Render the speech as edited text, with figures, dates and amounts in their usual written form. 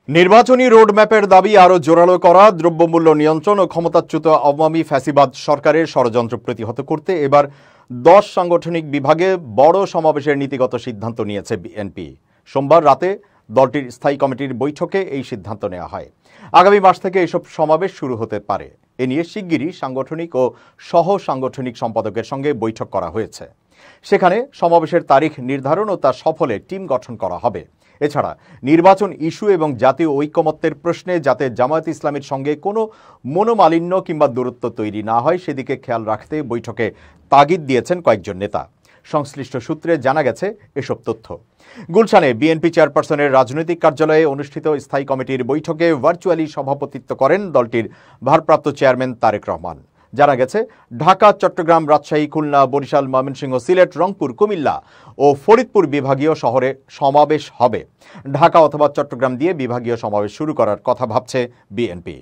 নির্বাচনী রোডম্যাপের দাবি আরও জোরালো করা, দ্রব্যমূল্য নিয়ন্ত্রণ ও ক্ষমতাচ্যুত আওয়ামী ফ্যাসিবাদ সরকারের ষড়যন্ত্র প্রতিহত করতে এবার 10 সাংগঠনিক বিভাগে বড় সমাবেশের নীতিগত সিদ্ধান্ত নিয়েছে বিএনপি। সোমবার রাতে দলটির স্থায়ী কমিটির বৈঠকে এই সিদ্ধান্ত নেওয়া হয়। আগামী মাস থেকে এসব সমাবেশ শুরু হতে পারে। এ নিয়ে শিগগিরই সাংগঠনিক ও সহ সাংগঠনিক সম্পাদকের সঙ্গে বৈঠক করা হয়েছে। সেখানে সমাবেশের তারিখ নির্ধারণ ও তা সফলে টিম গঠন করা হবে। এছাড়া নির্বাচন ইস্যু এবং জাতীয় ঐকমত্যের প্রশ্নে যাতে জামায়াত ইসলামের সঙ্গে কোনো মনোমালিন্য কিংবা দূরত্ব তৈরি না হয় সেদিকে খেয়াল রাখতে বৈঠকে তাগিদ দিয়েছেন কয়েকজন নেতা। সংশ্লিষ্ট সূত্রে জানা গেছে এসব তথ্য। গুলশানে বিএনপি চেয়ারপারসনের রাজনৈতিক কার্যালয়ে অনুষ্ঠিত স্থায়ী কমিটির বৈঠকে ভার্চুয়ালি সভাপতিত্ব করেন দলটির ভারপ্রাপ্ত চেয়ারম্যান তারেক রহমান। জানা গেছে, ঢাকা, চট্টগ্রাম, রাজশাহী, খুলনা, বরিশাল, ময়মনসিংহ, সিলেট, রংপুর, কুমিল্লা ও ফরিদপুর বিভাগীয় শহরে সমাবেশ হবে। ঢাকা অথবা চট্টগ্রাম দিয়ে বিভাগীয় সমাবেশ শুরু করার কথা ভাবছে বিএনপি।